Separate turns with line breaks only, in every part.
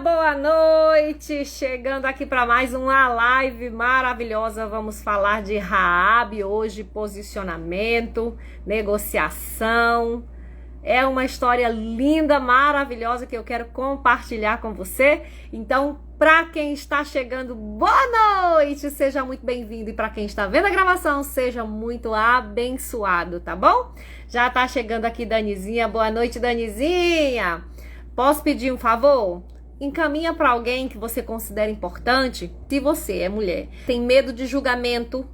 boa noite! Chegando aqui para mais uma live maravilhosa. Vamos falar de Raabe hoje, posicionamento, negociação. É uma história linda, maravilhosa que eu quero compartilhar com você. Então, para quem está chegando, boa noite! Seja muito bem-vindo. E para quem está vendo a gravação, seja muito abençoado, tá bom? Já tá chegando aqui Danizinha. Boa noite, Danizinha! Posso pedir um favor? Encaminha para alguém que você considera importante. Se você é mulher, tem medo de julgamento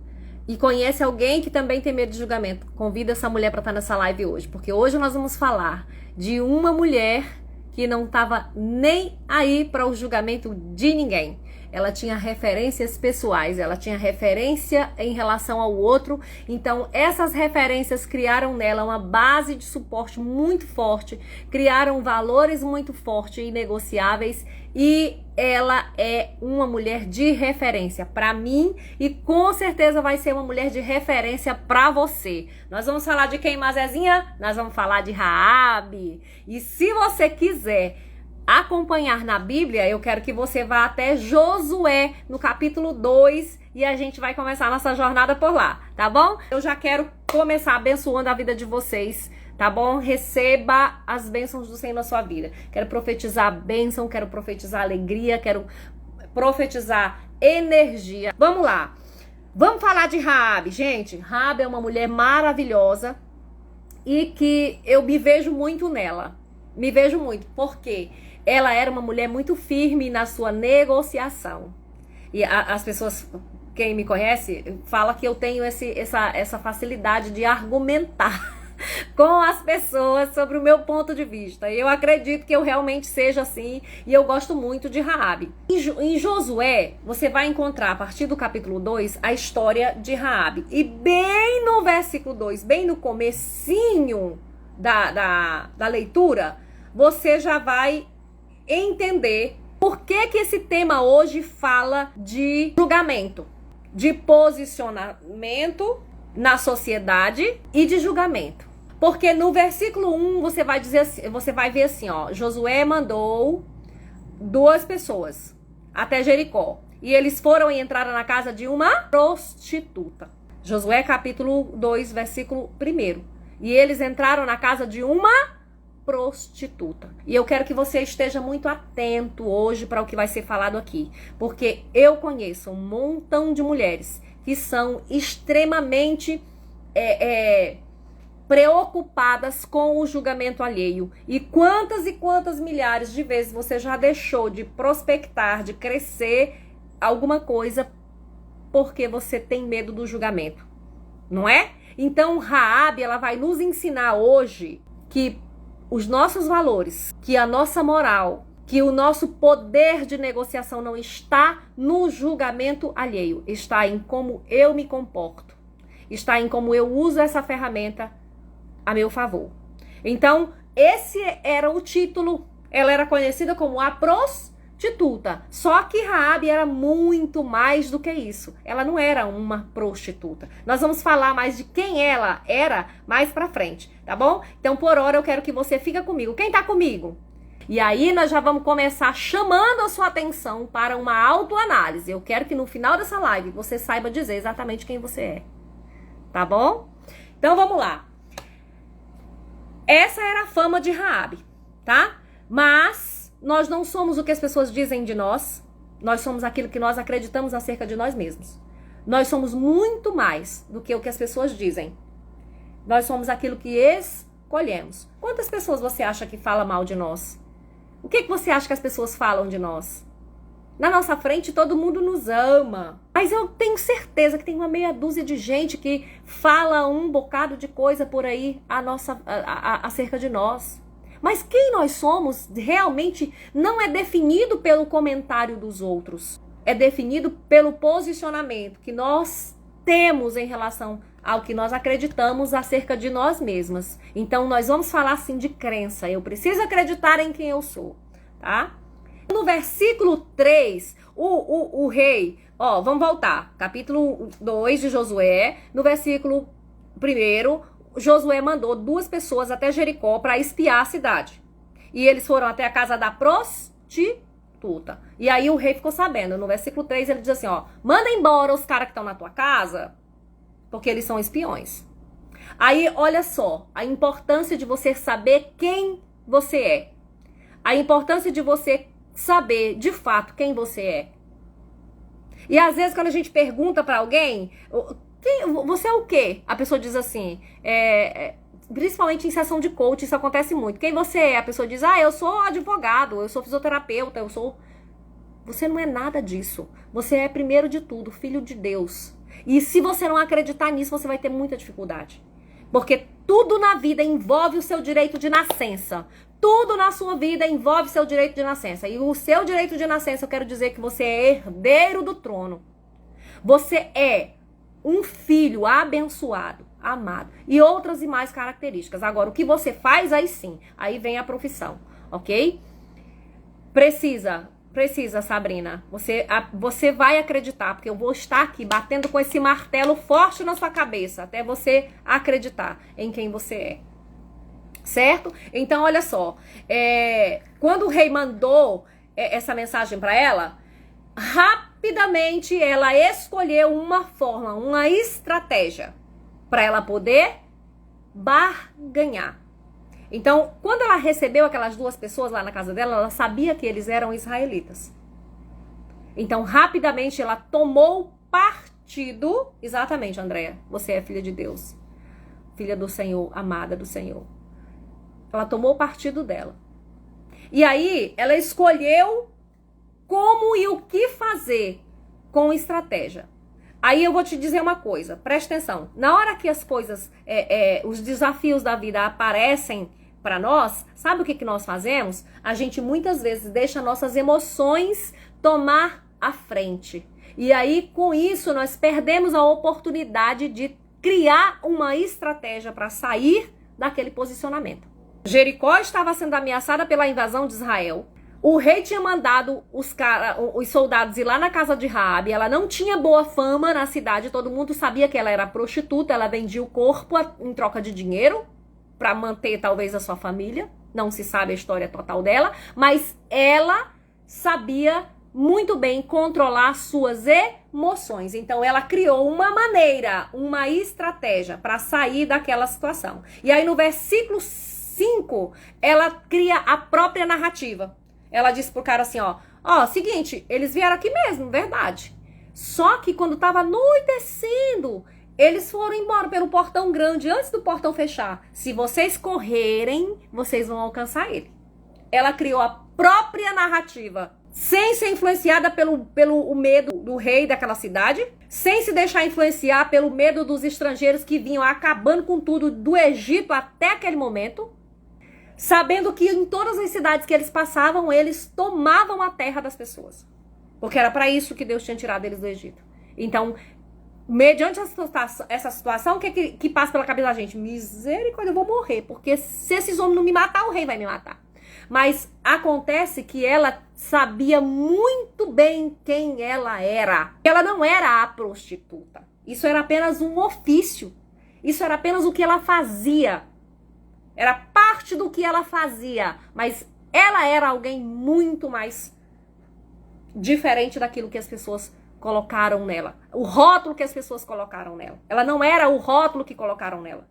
e conhece alguém que também tem medo de julgamento, convida essa mulher para estar nessa live hoje, porque hoje nós vamos falar de uma mulher que não estava nem aí para o julgamento de ninguém. Ela tinha referências pessoais, ela tinha referência em relação ao outro, então essas referências criaram nela uma base de suporte muito forte, criaram valores muito fortes e negociáveis, e ela é uma mulher de referência para mim e com certeza vai ser uma mulher de referência para você. Nós vamos falar de quem, Mazezinha? Nós vamos falar de Raabe. E se você quiser acompanhar na Bíblia, eu quero que você vá até Josué, no capítulo 2, e a gente vai começar a nossa jornada por lá, tá bom? Eu já quero começar abençoando a vida de vocês, tá bom? Receba as bênçãos do Senhor na sua vida. Quero profetizar bênção, quero profetizar alegria, quero profetizar energia. Vamos lá. Vamos falar de Raabe, gente. Raabe é uma mulher maravilhosa e que eu me vejo muito nela. Me vejo muito, porque ela era uma mulher muito firme na sua negociação. E as pessoas, quem me conhece, fala que eu tenho essa facilidade de argumentar com as pessoas sobre o meu ponto de vista. Eu acredito que eu realmente seja assim e eu gosto muito de Raabe. Em Josué, você vai encontrar, a partir do capítulo 2, a história de Raabe. E bem no versículo 2, bem no comecinho da leitura, você já vai entender por que esse tema hoje fala de julgamento, de posicionamento na sociedade e de julgamento. Porque no versículo 1 você vai dizer assim, você vai ver assim, ó, Josué mandou 2 pessoas até Jericó e eles foram e entraram na casa de uma prostituta. Josué capítulo 2, versículo 1. E eles entraram na casa de uma prostituta. E eu quero que você esteja muito atento hoje para o que vai ser falado aqui, porque eu conheço um montão de mulheres que são extremamente preocupadas com o julgamento alheio. E quantas milhares de vezes você já deixou de prospectar, de crescer alguma coisa porque você tem medo do julgamento, não é? Então Raabe, ela vai nos ensinar hoje que os nossos valores, que a nossa moral, que o nosso poder de negociação não está no julgamento alheio, está em como eu me comporto, está em como eu uso essa ferramenta a meu favor. Então, esse era o título. Ela era conhecida como a prostituta. Só que Raabe era muito mais do que isso. Ela não era uma prostituta. Nós vamos falar mais de quem ela era mais pra frente, tá bom? Então, por hora, eu quero que você fique comigo. Quem tá comigo? E aí, nós já vamos começar chamando a sua atenção para uma autoanálise. Eu quero que no final dessa live você saiba dizer exatamente quem você é. Tá bom? Então, vamos lá. Essa era a fama de Raabe, tá? Mas nós não somos o que as pessoas dizem de nós. Nós somos aquilo que nós acreditamos acerca de nós mesmos. Nós somos muito mais do que o que as pessoas dizem. Nós somos aquilo que escolhemos. Quantas pessoas você acha que fala mal de nós? O que você acha que as pessoas falam de nós? Na nossa frente todo mundo nos ama. Mas eu tenho certeza que tem uma meia dúzia de gente que fala um bocado de coisa por aí acerca de nós. Mas quem nós somos realmente não é definido pelo comentário dos outros. É definido pelo posicionamento que nós temos em relação ao que nós acreditamos acerca de nós mesmas. Então nós vamos falar assim de crença. Eu preciso acreditar em quem eu sou, tá? No versículo 3, o rei, ó, vamos voltar. Capítulo 2 de Josué, no versículo 1, Josué mandou 2 pessoas até Jericó para espiar a cidade. E eles foram até a casa da prostituta. prostituta. E aí o rei ficou sabendo. No versículo 3 ele diz assim, ó, manda embora os caras que estão na tua casa, porque eles são espiões. Aí, olha só, a importância de você saber quem você é. A importância de você saber, de fato, quem você é. E às vezes, quando a gente pergunta pra alguém, você é o quê? A pessoa diz assim, principalmente em sessão de coach, isso acontece muito. Quem você é? A pessoa diz, eu sou advogado, eu sou fisioterapeuta, eu sou... Você não é nada disso. Você é, primeiro de tudo, filho de Deus. E se você não acreditar nisso, você vai ter muita dificuldade. Porque tudo na vida envolve o seu direito de nascença. Tudo na sua vida envolve seu direito de nascença. E o seu direito de nascença, eu quero dizer que você é herdeiro do trono. Você é um filho abençoado, amado. E outras e mais características. Agora, o que você faz, aí sim. Aí vem a profissão, ok? Precisa, Sabrina. Você vai acreditar, porque eu vou estar aqui batendo com esse martelo forte na sua cabeça, até você acreditar em quem você é. Certo? Então, olha só. Quando o rei mandou essa mensagem para ela, rapidamente ela escolheu uma forma, uma estratégia para ela poder barganhar. Então, quando ela recebeu aquelas duas pessoas lá na casa dela, ela sabia que eles eram israelitas. Então, rapidamente ela tomou partido. Exatamente, Andréia, você é filha de Deus, filha do Senhor, amada do Senhor. Ela tomou partido dela. E aí, ela escolheu como e o que fazer com estratégia. Aí eu vou te dizer uma coisa, presta atenção. Na hora que as coisas, os desafios da vida aparecem para nós, sabe o que nós fazemos? A gente muitas vezes deixa nossas emoções tomar a frente. E aí, com isso, nós perdemos a oportunidade de criar uma estratégia para sair daquele posicionamento. Jericó estava sendo ameaçada pela invasão de Israel. O rei tinha mandado os soldados ir lá na casa de Raabe. Ela não tinha boa fama na cidade. Todo mundo sabia que ela era prostituta. Ela vendia o corpo em troca de dinheiro para manter talvez a sua família. Não se sabe a história total dela. Mas ela sabia muito bem controlar suas emoções. Então ela criou uma maneira, uma estratégia para sair daquela situação. E aí no versículo 5, ela cria a própria narrativa. Ela disse pro cara assim, seguinte, eles vieram aqui mesmo, verdade. Só que quando tava anoitecendo, eles foram embora pelo portão grande, antes do portão fechar. Se vocês correrem, vocês vão alcançar ele. Ela criou a própria narrativa, sem ser influenciada pelo medo do rei daquela cidade, sem se deixar influenciar pelo medo dos estrangeiros que vinham acabando com tudo do Egito até aquele momento. Sabendo que em todas as cidades que eles passavam, eles tomavam a terra das pessoas. Porque era para isso que Deus tinha tirado eles do Egito. Então, mediante essa situação, o que passa pela cabeça da gente? Misericórdia, eu vou morrer. Porque se esses homens não me matar, o rei vai me matar. Mas acontece que ela sabia muito bem quem ela era. Ela não era a prostituta. Isso era apenas um ofício. Isso era apenas o que ela fazia. Era parte do que ela fazia, mas ela era alguém muito mais diferente daquilo que as pessoas colocaram nela. O rótulo que as pessoas colocaram nela. Ela não era o rótulo que colocaram nela.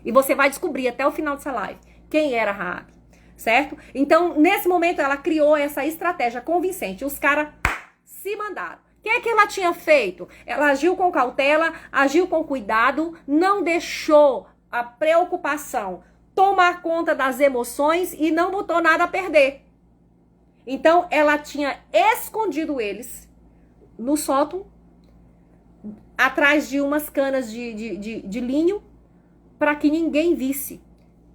E você vai descobrir até o final dessa live quem era Raabe, certo? Então, nesse momento, ela criou essa estratégia convincente. Os caras se mandaram. O que é que ela tinha feito? Ela agiu com cautela, agiu com cuidado, não deixou a preocupação tomar conta das emoções e não botou nada a perder. Então, ela tinha escondido eles no sótão, atrás de umas canas de linho, para que ninguém visse.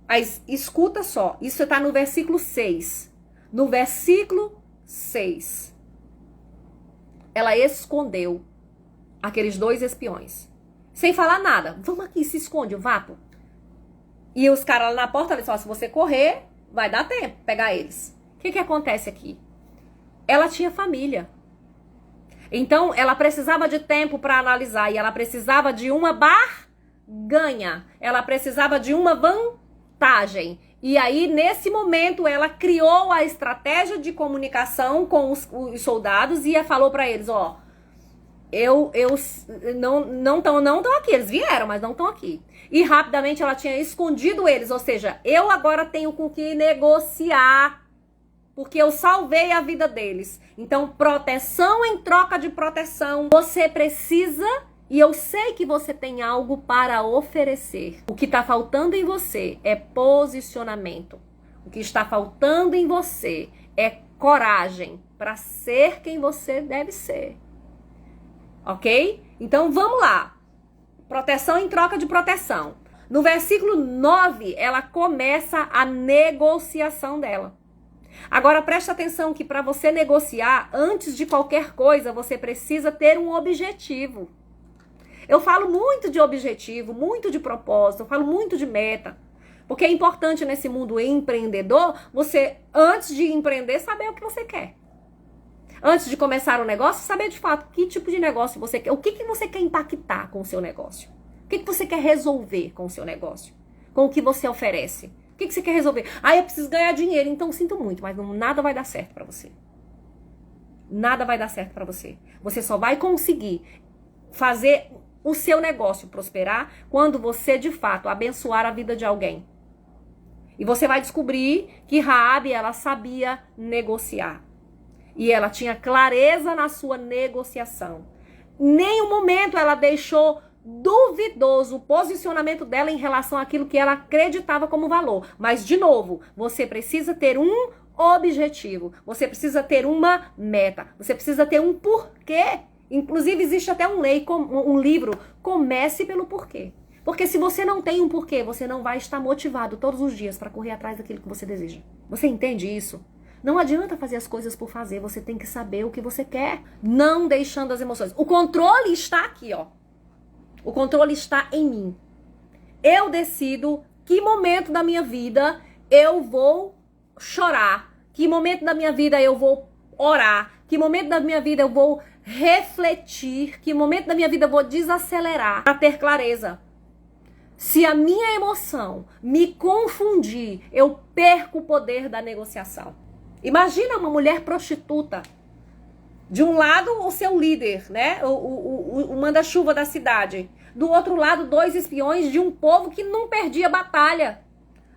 Mas escuta só, isso está no versículo 6. No versículo 6, ela escondeu aqueles 2 espiões, sem falar nada. Vamos aqui, se esconde, o vapo. E os caras lá na porta, eles falam, se você correr, vai dar tempo pegar eles. O que acontece aqui? Ela tinha família. Então, ela precisava de tempo para analisar. E ela precisava de uma barganha. Ela precisava de uma vantagem. E aí, nesse momento, ela criou a estratégia de comunicação com os soldados e falou para eles, ó, eu não estão aqui, eles vieram, mas não estão aqui. E rapidamente ela tinha escondido eles, ou seja, eu agora tenho com que negociar, porque eu salvei a vida deles. Então, proteção em troca de proteção. Você precisa, e eu sei que você tem algo para oferecer. O que está faltando em você é posicionamento. O que está faltando em você é coragem para ser quem você deve ser. Ok? Então, vamos lá. Proteção em troca de proteção. No versículo 9, ela começa a negociação dela. Agora, presta atenção que para você negociar, antes de qualquer coisa, você precisa ter um objetivo. Eu falo muito de objetivo, muito de propósito, eu falo muito de meta. Porque é importante nesse mundo empreendedor, você, antes de empreender, saber o que você quer. Antes de começar o negócio, saber de fato que tipo de negócio você quer. O que você quer impactar com o seu negócio? O que você quer resolver com o seu negócio? Com o que você oferece? O que você quer resolver? Ah, eu preciso ganhar dinheiro, então sinto muito, mas nada vai dar certo pra você. Nada vai dar certo pra você. Você só vai conseguir fazer o seu negócio prosperar quando você, de fato, abençoar a vida de alguém. E você vai descobrir que Raabe, ela sabia negociar. E ela tinha clareza na sua negociação. Em nenhum momento ela deixou duvidoso o posicionamento dela em relação àquilo que ela acreditava como valor. Mas, de novo, você precisa ter um objetivo. Você precisa ter uma meta. Você precisa ter um porquê. Inclusive, existe até um livro, Comece pelo Porquê. Porque se você não tem um porquê, você não vai estar motivado todos os dias para correr atrás daquilo que você deseja. Você entende isso? Não adianta fazer as coisas por fazer, você tem que saber o que você quer, não deixando as emoções. O controle está aqui, ó. O controle está em mim. Eu decido que momento da minha vida eu vou chorar, que momento da minha vida eu vou orar, que momento da minha vida eu vou refletir, que momento da minha vida eu vou desacelerar para ter clareza. Se a minha emoção me confundir, eu perco o poder da negociação. Imagina uma mulher prostituta. De um lado, o seu líder, né? O manda-chuva da cidade. Do outro lado, 2 espiões de um povo que não perdia batalha.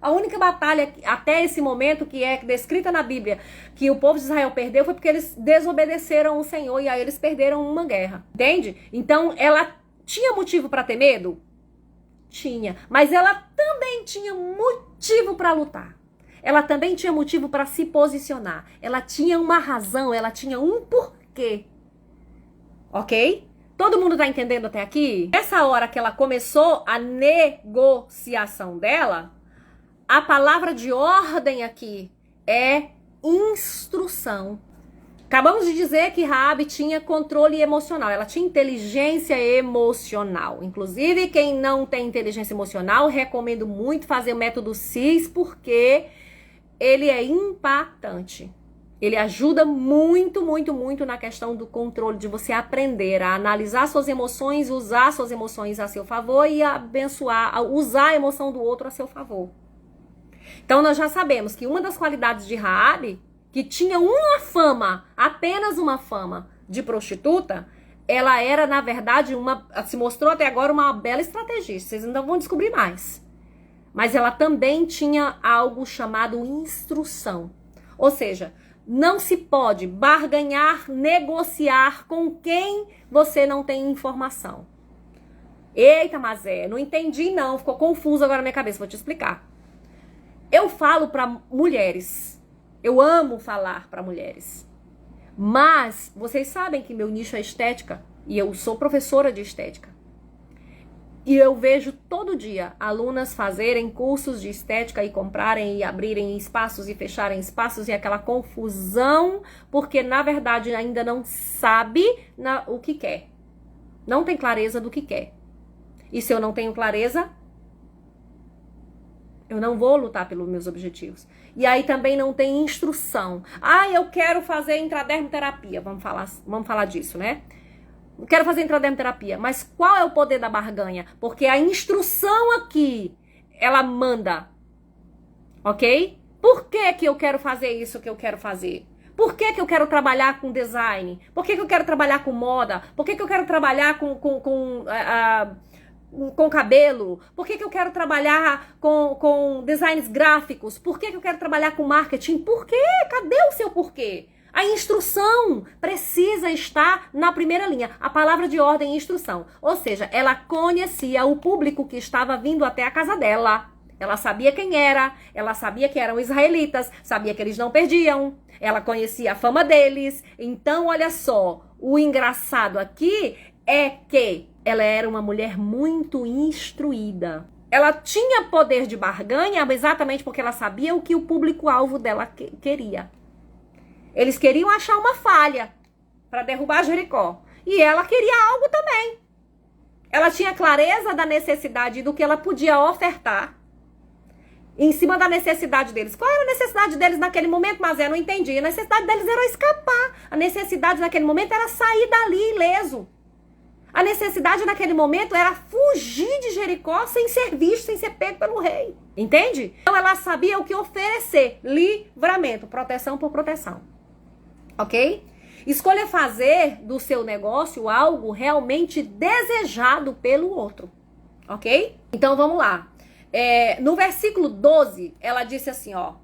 A única batalha, até esse momento, que é descrita na Bíblia, que o povo de Israel perdeu, foi porque eles desobedeceram o Senhor e aí eles perderam uma guerra. Entende? Então, ela tinha motivo para ter medo? Tinha. Mas ela também tinha motivo para lutar. Ela também tinha motivo para se posicionar. Ela tinha uma razão, ela tinha um porquê. Ok? Todo mundo tá entendendo até aqui? Nessa hora que ela começou a negociação dela, a palavra de ordem aqui é instrução. Acabamos de dizer que Raabe tinha controle emocional, ela tinha inteligência emocional. Inclusive, quem não tem inteligência emocional, recomendo muito fazer o método CIS, porque ele é impactante. Ele ajuda muito, muito, muito na questão do controle, de você aprender a analisar suas emoções, usar suas emoções a seu favor e abençoar, usar a emoção do outro a seu favor. Então, nós já sabemos que uma das qualidades de Raabe, que tinha uma fama, apenas uma fama de prostituta, ela era, na verdade, se mostrou até agora uma bela estrategista. Vocês ainda vão descobrir mais. Mas ela também tinha algo chamado instrução. Ou seja, não se pode barganhar, negociar com quem você não tem informação. Eita, Mazé, não entendi não, ficou confuso agora na minha cabeça, vou te explicar. Eu falo para mulheres, eu amo falar para mulheres, mas vocês sabem que meu nicho é estética e eu sou professora de estética. E eu vejo todo dia alunas fazerem cursos de estética e comprarem e abrirem espaços e fecharem espaços e aquela confusão, porque na verdade ainda não sabe o que quer. Não tem clareza do que quer. E se eu não tenho clareza, eu não vou lutar pelos meus objetivos. E aí também não tem instrução. Ah, eu quero fazer intradermoterapia. Vamos falar disso, né? Eu quero fazer intradermoterapia. Mas qual é o poder da barganha? Porque a instrução aqui, ela manda. ok? Por que que eu quero fazer isso que eu quero fazer? Por que que eu quero trabalhar com design? Por que que eu quero trabalhar com moda? Por que que eu quero trabalhar com cabelo? Por que que eu quero trabalhar com designs gráficos? Por que que eu quero trabalhar com marketing? Por quê? Cadê o seu porquê? A instrução precisa estar na primeira linha. A palavra de ordem é instrução. Ou seja, ela conhecia o público que estava vindo até a casa dela. Ela sabia quem era, ela sabia que eram israelitas, sabia que eles não perdiam, ela conhecia a fama deles. Então, olha só, o engraçado aqui é que ela era uma mulher muito instruída. Ela tinha poder de barganha exatamente porque ela sabia o que o público-alvo dela queria. Eles queriam achar uma falha para derrubar Jericó. E ela queria algo também. Ela tinha clareza da necessidade do que ela podia ofertar em cima da necessidade deles. Qual era a necessidade deles naquele momento? Mas eu não entendi. A necessidade deles era escapar. A necessidade naquele momento era sair dali ileso. A necessidade naquele momento era fugir de Jericó sem ser visto, sem ser pego pelo rei. Entende? Então ela sabia o que oferecer. Livramento. Proteção por proteção. Ok? Escolha fazer do seu negócio algo realmente desejado pelo outro. Ok? Então vamos lá. No versículo 12, ela disse assim, ó.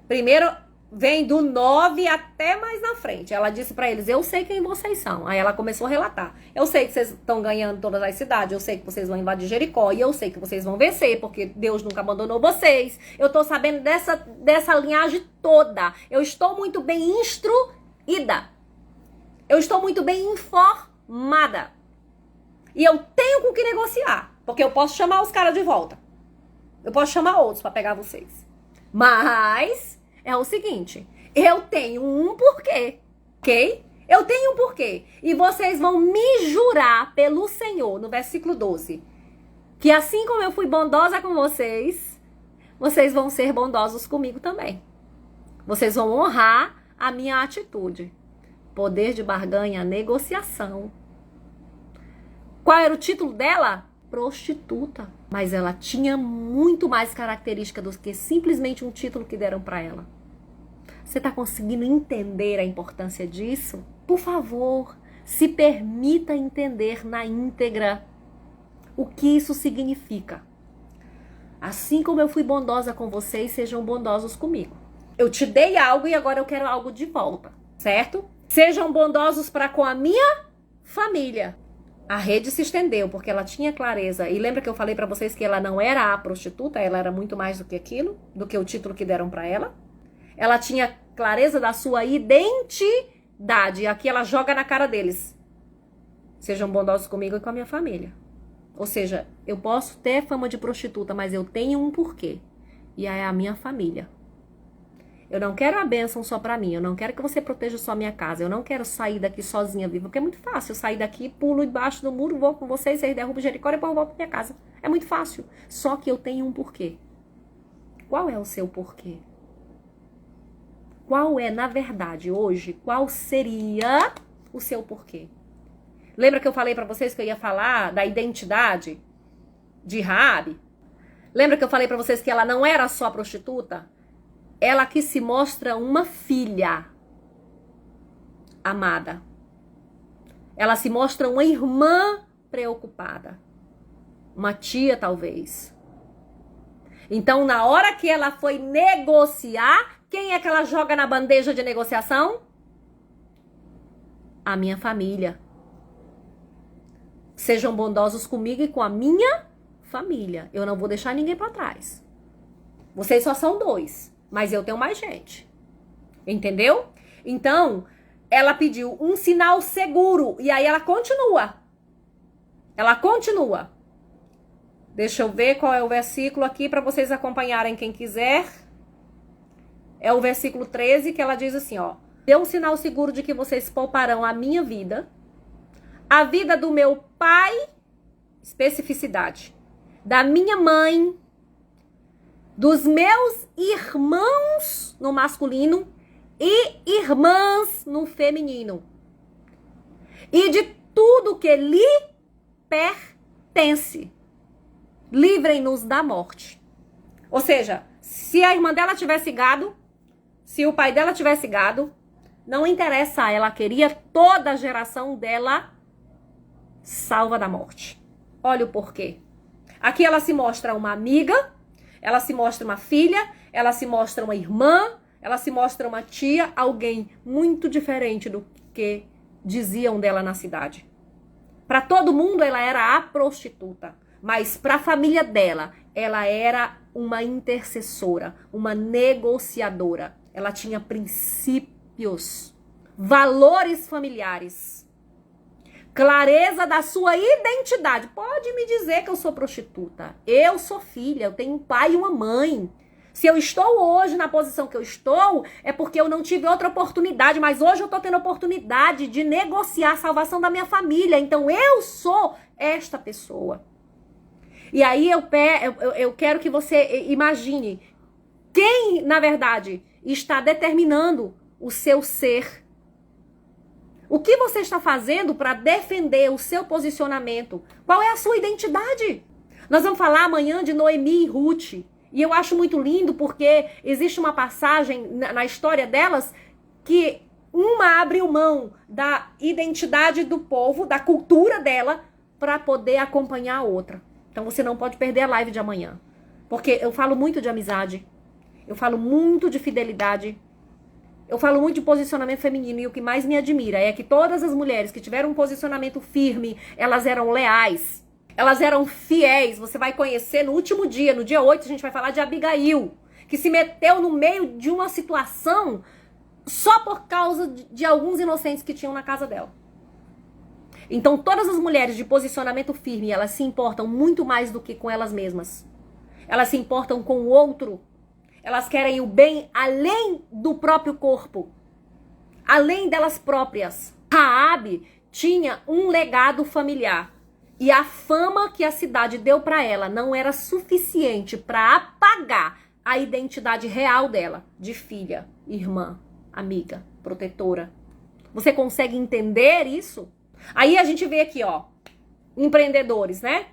Primeiro vem do 9 até mais na frente. Ela disse pra eles, eu sei quem vocês são. Aí ela começou a relatar. Eu sei que vocês estão ganhando todas as cidades. Eu sei que vocês vão invadir Jericó. E eu sei que vocês vão vencer, porque Deus nunca abandonou vocês. Eu tô sabendo dessa linhagem toda. Eu estou muito bem instruída. Eu estou muito bem informada. E eu tenho com que negociar. Porque eu posso chamar os caras de volta. Eu posso chamar outros pra pegar vocês. Mas é o seguinte, eu tenho um porquê, ok? Eu tenho um porquê. E vocês vão me jurar pelo Senhor, no versículo 12, que assim como eu fui bondosa com vocês, vocês vão ser bondosos comigo também. Vocês vão honrar a minha atitude. Poder de barganha, negociação. Qual era o título dela? Prostituta. Mas ela tinha muito mais característica do que simplesmente um título que deram para ela. Você está conseguindo entender a importância disso? Por favor, se permita entender na íntegra o que isso significa. Assim como eu fui bondosa com vocês, sejam bondosos comigo. Eu te dei algo e agora eu quero algo de volta, certo? Sejam bondosos para com a minha família. A rede se estendeu porque ela tinha clareza. E lembra que eu falei para vocês que ela não era a prostituta, ela era muito mais do que aquilo, do que o título que deram para ela. Ela tinha clareza da sua identidade. Aqui ela joga na cara deles. Sejam bondosos comigo e com a minha família. Ou seja, eu posso ter fama de prostituta, mas eu tenho um porquê. E é a minha família. Eu não quero a bênção só pra mim. Eu não quero que você proteja só a minha casa. Eu não quero sair daqui sozinha viva. Porque é muito fácil. Eu sair daqui, pulo debaixo do muro, vou com vocês, vocês derrubam Jericó e depois eu volto pra minha casa. É muito fácil. Só que eu tenho um porquê. Qual é o seu porquê? Qual é, na verdade, hoje, qual seria o seu porquê? Lembra que eu falei pra vocês que eu ia falar da identidade de Raabe? Lembra que eu falei pra vocês que ela não era só prostituta? Ela aqui se mostra uma filha amada. Ela se mostra uma irmã preocupada. Uma tia, talvez. Então, na hora que ela foi negociar, quem é que ela joga na bandeja de negociação? A minha família. Sejam bondosos comigo e com a minha família. Eu não vou deixar ninguém para trás. Vocês só são 2. Mas eu tenho mais gente. Entendeu? Então, ela pediu um sinal seguro. E aí ela continua. Ela continua. Deixa eu ver qual é o versículo aqui para vocês acompanharem quem quiser. É o versículo 13 que ela diz assim, ó. Dê um sinal seguro de que vocês pouparão a minha vida, a vida do meu pai, especificidade, da minha mãe, dos meus irmãos no masculino e irmãs no feminino. E de tudo que lhe pertence. Livrem-nos da morte. Ou seja, se a irmã dela tivesse gado, se o pai dela tivesse gado, não interessa, ela queria toda a geração dela salva da morte. Olha o porquê. Aqui ela se mostra uma amiga, ela se mostra uma filha, ela se mostra uma irmã, ela se mostra uma tia, alguém muito diferente do que diziam dela na cidade. Para todo mundo ela era a prostituta, mas para a família dela, ela era uma intercessora, uma negociadora. Ela tinha princípios, valores familiares, clareza da sua identidade. Pode me dizer que eu sou prostituta. Eu sou filha, eu tenho um pai e uma mãe. Se eu estou hoje na posição que eu estou, é porque eu não tive outra oportunidade, mas hoje eu estou tendo a oportunidade de negociar a salvação da minha família. Então eu sou esta pessoa. E aí eu quero que você imagine quem, na verdade, está determinando o seu ser. O que você está fazendo para defender o seu posicionamento? Qual é a sua identidade? Nós vamos falar amanhã de Noemi e Ruth. E eu acho muito lindo porque existe uma passagem na história delas que uma abriu mão da identidade do povo, da cultura dela, para poder acompanhar a outra. Então você não pode perder a live de amanhã. Porque eu falo muito de amizade, eu falo muito de fidelidade, eu falo muito de posicionamento feminino. E o que mais me admira é que todas as mulheres que tiveram um posicionamento firme, elas eram leais. Elas eram fiéis. Você vai conhecer no último dia, no dia 8, a gente vai falar de Abigail, que se meteu no meio de uma situação só por causa de alguns inocentes que tinham na casa dela. Então, todas as mulheres de posicionamento firme, elas se importam muito mais do que com elas mesmas. Elas se importam com o outro. Elas querem o bem além do próprio corpo, além delas próprias. Raabe tinha um legado familiar. E a fama que a cidade deu para ela não era suficiente para apagar a identidade real dela, de filha, irmã, amiga, protetora. Você consegue entender isso? Aí a gente vê aqui, ó, empreendedores, né?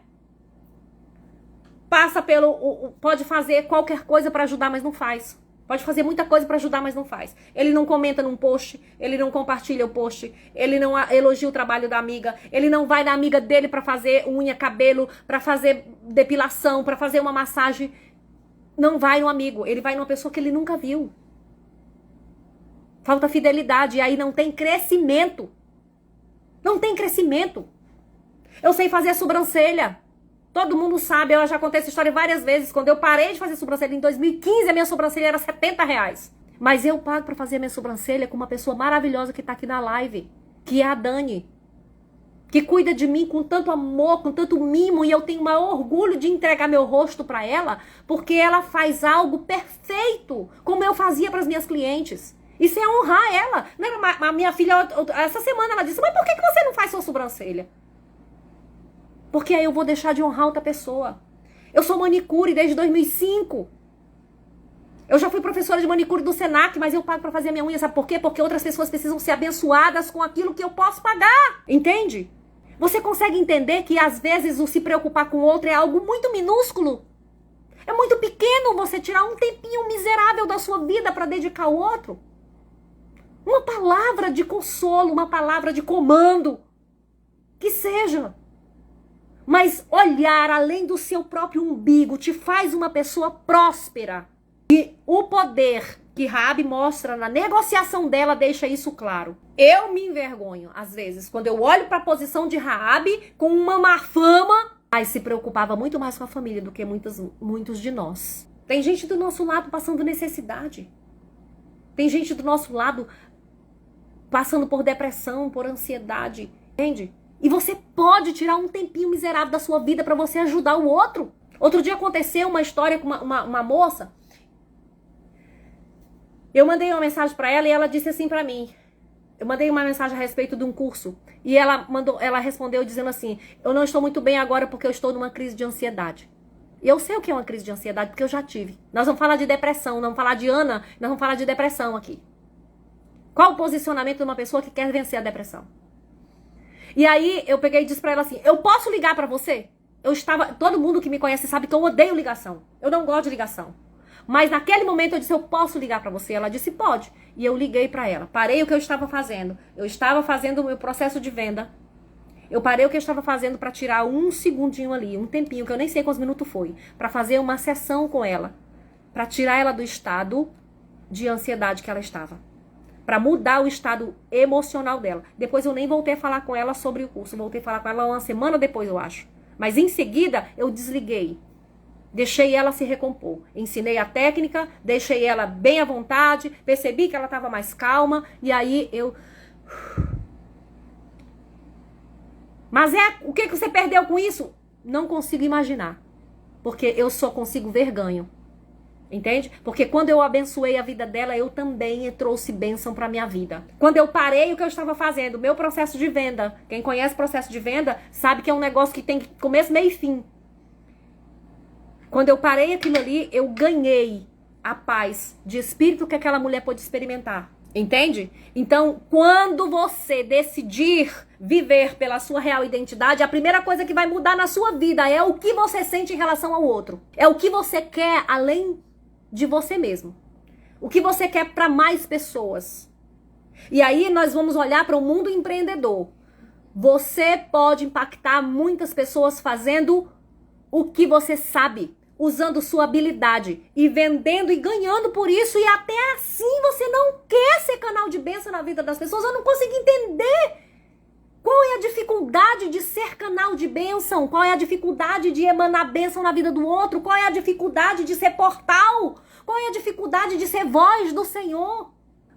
Passa pelo, pode fazer qualquer coisa para ajudar, mas não faz. Pode fazer muita coisa para ajudar, mas não faz. Ele não comenta num post, ele não compartilha o post, ele não elogia o trabalho da amiga, ele não vai na amiga dele para fazer unha, cabelo, para fazer depilação, para fazer uma massagem. Não vai no amigo, ele vai numa pessoa que ele nunca viu. Falta fidelidade, e aí não tem crescimento. Não tem crescimento. Eu sei fazer a sobrancelha. Todo mundo sabe, eu já contei essa história várias vezes. Quando eu parei de fazer sobrancelha em 2015, a minha sobrancelha era R$70. Mas eu pago pra fazer a minha sobrancelha com uma pessoa maravilhosa que tá aqui na live, que é a Dani, que cuida de mim com tanto amor, com tanto mimo, e eu tenho o maior orgulho de entregar meu rosto pra ela, porque ela faz algo perfeito, como eu fazia pras minhas clientes. Isso é honrar ela. A minha filha, essa semana, ela disse, mas por que você não faz sua sobrancelha? Porque aí eu vou deixar de honrar outra pessoa. Eu sou manicure desde 2005. Eu já fui professora de manicure do Senac, mas eu pago pra fazer a minha unha. Sabe por quê? Porque outras pessoas precisam ser abençoadas com aquilo que eu posso pagar. Entende? Você consegue entender que às vezes o se preocupar com o outro é algo muito minúsculo? É muito pequeno você tirar um tempinho miserável da sua vida para dedicar ao outro? Uma palavra de consolo, uma palavra de comando. Que seja. Mas olhar além do seu próprio umbigo te faz uma pessoa próspera. E o poder que Raabe mostra na negociação dela deixa isso claro. Eu me envergonho, às vezes, quando eu olho para a posição de Raabe com uma má fama, mas se preocupava muito mais com a família do que muitos de nós. Tem gente do nosso lado passando necessidade. Tem gente do nosso lado passando por depressão, por ansiedade. Entende? E você pode tirar um tempinho miserável da sua vida para você ajudar o outro. Outro dia aconteceu uma história com uma moça. Eu mandei uma mensagem para ela e ela disse assim para mim. Eu mandei uma mensagem a respeito de um curso. E ela respondeu dizendo assim, eu não estou muito bem agora porque eu estou numa crise de ansiedade. E eu sei o que é uma crise de ansiedade porque eu já tive. Nós vamos falar de depressão, não vamos falar de Ana, nós vamos falar de depressão aqui. Qual o posicionamento de uma pessoa que quer vencer a depressão? E aí eu peguei e disse pra ela assim, eu posso ligar pra você? todo mundo que me conhece sabe que eu odeio ligação. Eu não gosto de ligação. Mas naquele momento eu disse, eu posso ligar pra você? Ela disse, pode. E eu liguei pra ela. Parei o que eu estava fazendo. Eu estava fazendo o meu processo de venda. Eu parei o que eu estava fazendo pra tirar um segundinho ali, um tempinho, que eu nem sei quantos minutos foi, pra fazer uma sessão com ela. Pra tirar ela do estado de ansiedade que ela estava. Pra mudar o estado emocional dela. Depois eu nem voltei a falar com ela sobre o curso. Voltei a falar com ela uma semana depois, eu acho. Mas em seguida, eu desliguei. Deixei ela se recompor. Ensinei a técnica, deixei ela bem à vontade, percebi que ela estava mais calma, e aí eu... Mas o que você perdeu com isso? Não consigo imaginar. Porque eu só consigo ver ganho. Entende? Porque quando eu abençoei a vida dela, eu também trouxe bênção para minha vida. Quando eu parei o que eu estava fazendo, meu processo de venda, quem conhece processo de venda, sabe que é um negócio que tem começo, meio e fim. Quando eu parei aquilo ali, eu ganhei a paz de espírito que aquela mulher pôde experimentar. Entende? Então, quando você decidir viver pela sua real identidade, a primeira coisa que vai mudar na sua vida é o que você sente em relação ao outro. É o que você quer além de você mesmo. O que você quer para mais pessoas. E aí nós vamos olhar para o mundo empreendedor. Você pode impactar muitas pessoas fazendo o que você sabe, usando sua habilidade e vendendo e ganhando por isso, e até assim você não quer ser canal de bênção na vida das pessoas. Eu não consigo entender qual é a dificuldade de ser canal de bênção, qual é a dificuldade de emanar bênção na vida do outro, qual é a dificuldade de ser portal, qual é a dificuldade de ser voz do Senhor,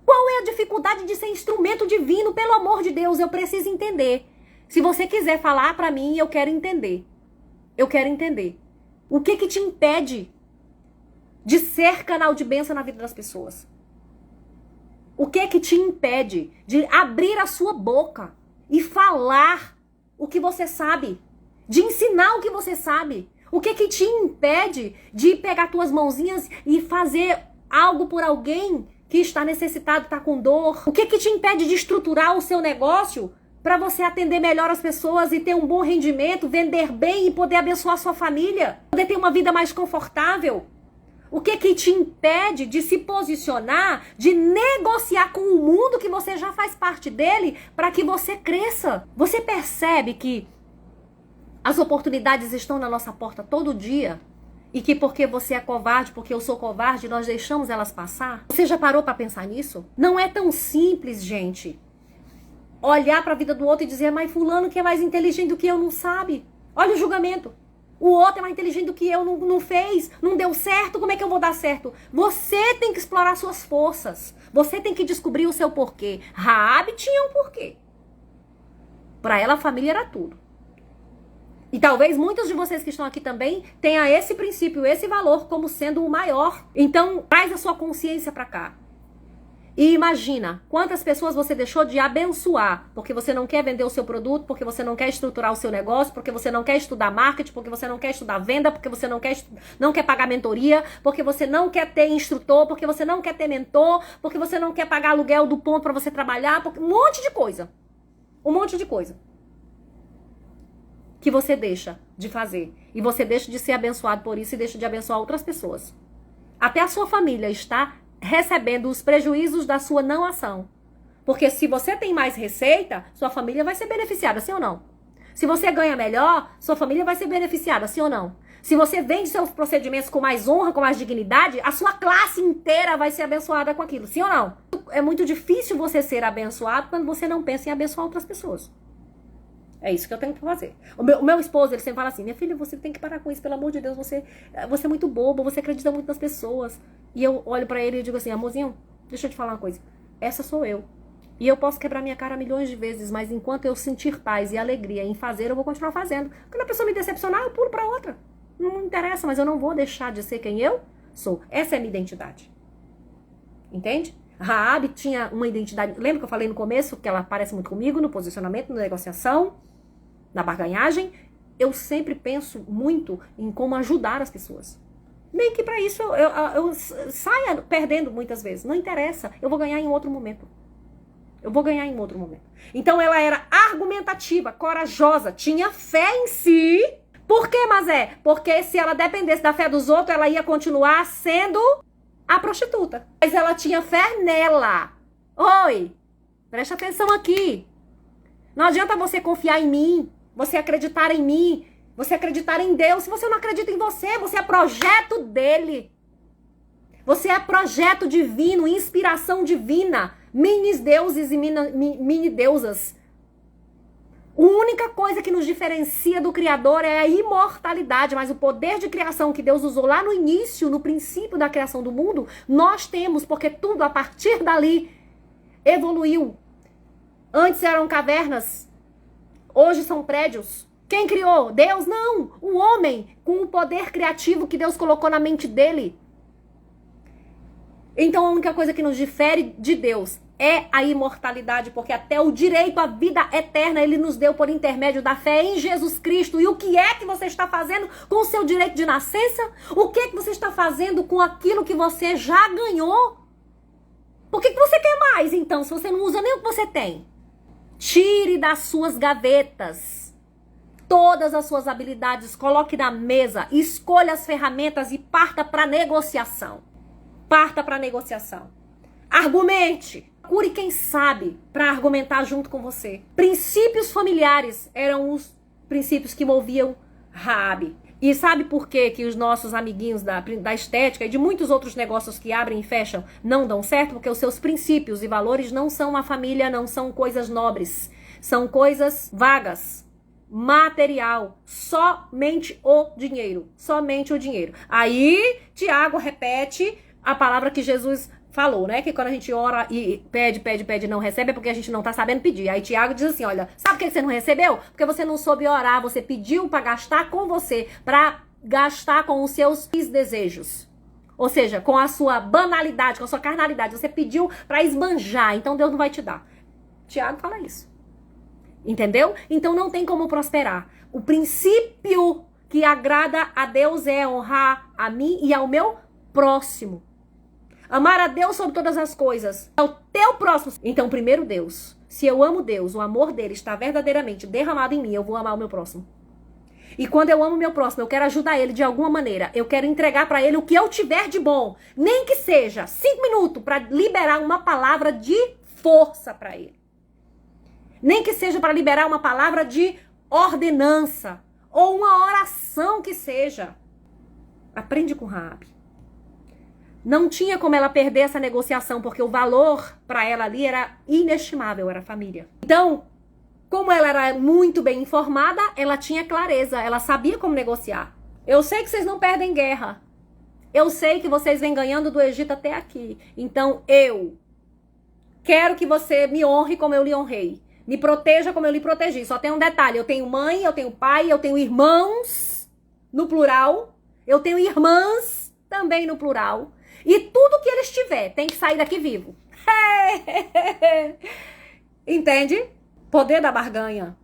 qual é a dificuldade de ser instrumento divino. Pelo amor de Deus, eu preciso entender. Se você quiser falar pra mim, eu quero entender. Eu quero entender. O que te impede de ser canal de bênção na vida das pessoas? O que te impede de abrir a sua boca e falar o que você sabe? De ensinar o que você sabe? O que te impede de pegar tuas mãozinhas e fazer algo por alguém que está necessitado, está com dor? O que te impede de estruturar o seu negócio para você atender melhor as pessoas e ter um bom rendimento, vender bem e poder abençoar sua família, poder ter uma vida mais confortável? O que te impede de se posicionar, de negociar com o mundo que você já faz parte dele, para que você cresça? Você percebe que as oportunidades estão na nossa porta todo dia? E que porque você é covarde, porque eu sou covarde, nós deixamos elas passar? Você já parou para pensar nisso? Não é tão simples, gente. Olhar para a vida do outro e dizer, mas fulano que é mais inteligente do que eu não sabe. Olha o julgamento. O outro é mais inteligente do que eu, não fez, não deu certo, como é que eu vou dar certo? Você tem que explorar suas forças. Você tem que descobrir o seu porquê. Raabe tinha um porquê. Para ela a família era tudo. E talvez muitos de vocês que estão aqui também tenham esse princípio, esse valor como sendo o maior. Então, traz a sua consciência para cá. E imagina quantas pessoas você deixou de abençoar, porque você não quer vender o seu produto, porque você não quer estruturar o seu negócio, porque você não quer estudar marketing, porque você não quer estudar venda, porque você não quer pagar mentoria, porque você não quer ter instrutor, porque você não quer ter mentor, porque você não quer pagar aluguel do ponto para você trabalhar, porque um monte de coisa. Um monte de coisa que você deixa de fazer. E você deixa de ser abençoado por isso e deixa de abençoar outras pessoas. Até a sua família está recebendo os prejuízos da sua não ação. Porque se você tem mais receita, sua família vai ser beneficiada, sim ou não? Se você ganha melhor, sua família vai ser beneficiada, sim ou não? Se você vende seus procedimentos com mais honra, com mais dignidade, a sua classe inteira vai ser abençoada com aquilo, sim ou não? É muito difícil você ser abençoado quando você não pensa em abençoar outras pessoas. É isso que eu tenho que fazer. O meu esposo, ele sempre fala assim, minha filha, você tem que parar com isso, pelo amor de Deus, você é muito bobo, você acredita muito nas pessoas. E eu olho pra ele e digo assim, amorzinho, deixa eu te falar uma coisa, essa sou eu. E eu posso quebrar minha cara milhões de vezes, mas enquanto eu sentir paz e alegria em fazer, eu vou continuar fazendo. Quando a pessoa me decepcionar, eu pulo pra outra. Não interessa, mas eu não vou deixar de ser quem eu sou. Essa é a minha identidade. Entende? Raabe tinha uma identidade, lembra que eu falei no começo, que ela parece muito comigo, no posicionamento, na negociação, na barganhagem? Eu sempre penso muito em como ajudar as pessoas. Nem que para isso eu saia perdendo muitas vezes. Não interessa, eu vou ganhar em outro momento. Eu vou ganhar em outro momento. Então ela era argumentativa, corajosa, tinha fé em si, Por que, Mazé? Porque se ela dependesse da fé dos outros, ela ia continuar sendo a prostituta. Mas ela tinha fé nela. Oi, presta atenção aqui. Não adianta você confiar em mim, você acreditar em mim, você acreditar em Deus. Se você não acredita em você, você é projeto dele. Você é projeto divino, inspiração divina. Mini deuses e mini deusas. A única coisa que nos diferencia do Criador é a imortalidade, mas o poder de criação que Deus usou lá no início, no princípio da criação do mundo, nós temos, porque tudo a partir dali evoluiu. Antes eram cavernas, hoje são prédios. Quem criou? Deus? Não! O homem, com o poder criativo que Deus colocou na mente dele. Então a única coisa que nos difere de Deus é a imortalidade, porque até o direito à vida eterna ele nos deu por intermédio da fé em Jesus Cristo. E o que é que você está fazendo com o seu direito de nascença? O que é que você está fazendo com aquilo que você já ganhou? Por que você quer mais, então, se você não usa nem o que você tem? Tire das suas gavetas todas as suas habilidades, coloque na mesa, escolha as ferramentas e parta para negociação. Parta para negociação. Argumente. Procure quem sabe para argumentar junto com você. Princípios familiares eram os princípios que moviam Raabe. E sabe por que os nossos amiguinhos da estética e de muitos outros negócios que abrem e fecham não dão certo? Porque os seus princípios e valores não são a família, não são coisas nobres. São coisas vagas. Material. Somente o dinheiro. Somente o dinheiro. Aí, Tiago repete a palavra que Jesus falou, né? Que quando a gente ora e pede e não recebe é porque a gente não tá sabendo pedir. Aí Tiago diz assim, olha, sabe por que você não recebeu? Porque você não soube orar, você pediu para gastar com você, para gastar com os seus desejos. Ou seja, com a sua banalidade, com a sua carnalidade. Você pediu para esbanjar, então Deus não vai te dar. Tiago fala isso. Entendeu? Então não tem como prosperar. O princípio que agrada a Deus é honrar a mim e ao meu próximo. Amar a Deus sobre todas as coisas. É o teu próximo. Então, primeiro Deus. Se eu amo Deus, o amor dele está verdadeiramente derramado em mim, eu vou amar o meu próximo. E quando eu amo o meu próximo, eu quero ajudar ele de alguma maneira. Eu quero entregar para ele o que eu tiver de bom. Nem que seja 5 minutos para liberar uma palavra de força para ele. Nem que seja para liberar uma palavra de ordenança. Ou uma oração que seja. Aprende com Raabe. Não tinha como ela perder essa negociação, porque o valor para ela ali era inestimável, era família. Então, como ela era muito bem informada, ela tinha clareza, ela sabia como negociar. Eu sei que vocês não perdem guerra. Eu sei que vocês vêm ganhando do Egito até aqui. Então, eu quero que você me honre como eu lhe honrei. Me proteja como eu lhe protegi. Só tem um detalhe, eu tenho mãe, eu tenho pai, eu tenho irmãos, no plural. Eu tenho irmãs, também no plural. E tudo que eles tiver tem que sair daqui vivo. Entende? Poder da barganha.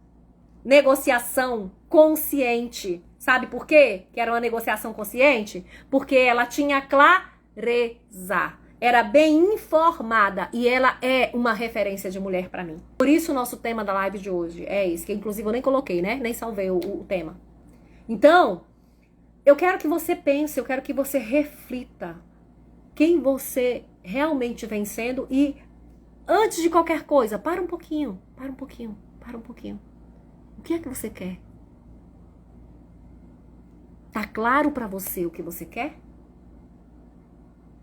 Negociação consciente. Sabe por quê que era uma negociação consciente? Porque ela tinha clareza. Era bem informada. E ela é uma referência de mulher pra mim. Por isso o nosso tema da live de hoje é esse. Que inclusive eu nem coloquei, né? Nem salvei o tema. Então, eu quero que você pense, eu quero que você reflita. Quem você realmente vem sendo e antes de qualquer coisa, para um pouquinho. O que é que você quer? Tá claro para você o que você quer?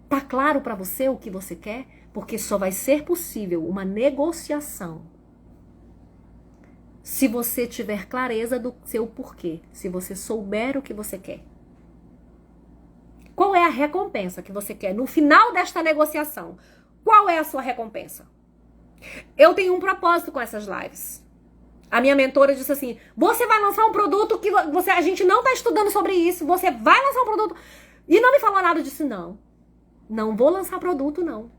Tá claro para você o que você quer? Porque só vai ser possível uma negociação se você tiver clareza do seu porquê, se você souber o que você quer. Qual é a recompensa que você quer no final desta negociação? Qual é a sua recompensa? Eu tenho um propósito com essas lives. A minha mentora disse assim, você vai lançar um produto que a gente não está estudando sobre isso, você vai lançar um produto. E não me falou nada disso, não. Não vou lançar produto, não.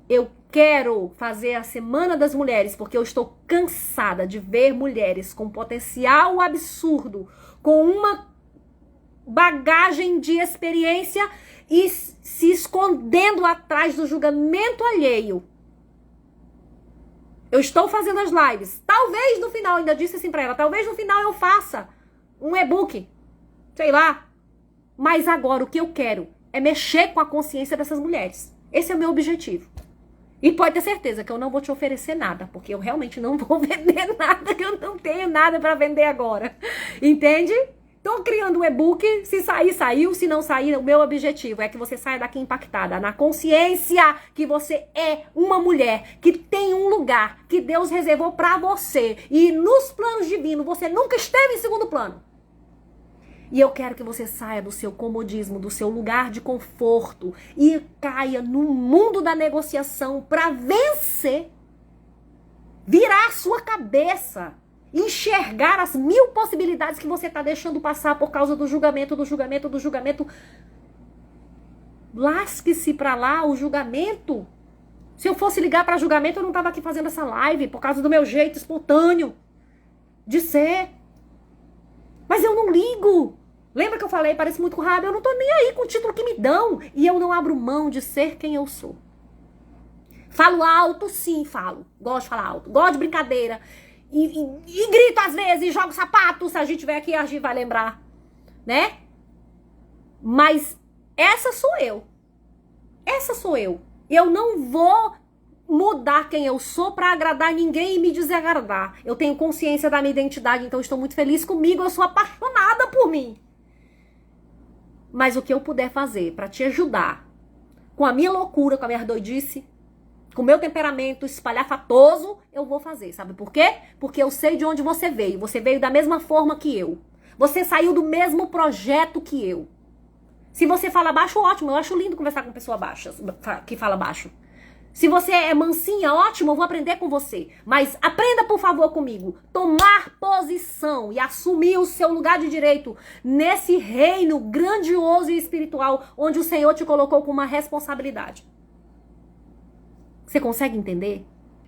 Eu quero fazer a Semana das Mulheres, porque eu estou cansada de ver mulheres com potencial absurdo, com uma bagagem de experiência e se escondendo atrás do julgamento alheio. Eu estou fazendo as lives. Talvez no final, ainda disse assim pra ela, talvez no final eu faça um e-book sei lá. Mas agora o que eu quero é mexer com a consciência dessas mulheres. Esse é o meu objetivo. E pode ter certeza que eu não vou te oferecer nada, porque eu realmente não vou vender nada, que eu não tenho nada para vender agora. Entende? Tô criando um e-book, se sair, saiu, se não sair, o meu objetivo é que você saia daqui impactada, na consciência que você é uma mulher, que tem um lugar que Deus reservou para você. E nos planos divinos, você nunca esteve em segundo plano. E eu quero que você saia do seu comodismo, do seu lugar de conforto e caia no mundo da negociação para vencer, virar a sua cabeça, enxergar as 1000 possibilidades que você está deixando passar por causa do julgamento, do julgamento, do julgamento. Lasque-se para lá o julgamento. Se eu fosse ligar para julgamento, eu não estava aqui fazendo essa live por causa do meu jeito espontâneo de ser. Mas eu não ligo. Lembra que eu falei, parece muito com o Rabi, eu não tô nem aí com o título que me dão. E eu não abro mão de ser quem eu sou. Falo alto, sim, falo. Gosto de falar alto. Gosto de brincadeira. E grito às vezes, jogo sapato. Se a gente tiver aqui, a gente vai lembrar. Né? Mas essa sou eu. Essa sou eu. Eu não vou mudar quem eu sou para agradar ninguém e me desagradar. Eu tenho consciência da minha identidade, então estou muito feliz comigo. Eu sou apaixonada por mim. Mas o que eu puder fazer para te ajudar com a minha loucura, com a minha doidice, com o meu temperamento espalhafatoso, eu vou fazer. Sabe por quê? Porque eu sei de onde você veio. Você veio da mesma forma que eu. Você saiu do mesmo projeto que eu. Se você fala baixo, ótimo. Eu acho lindo conversar com pessoa baixa, que fala baixo. Se você é mansinha, ótimo, eu vou aprender com você. Mas aprenda, por favor, comigo. Tomar posição e assumir o seu lugar de direito nesse reino grandioso e espiritual onde o Senhor te colocou com uma responsabilidade. Você consegue entender?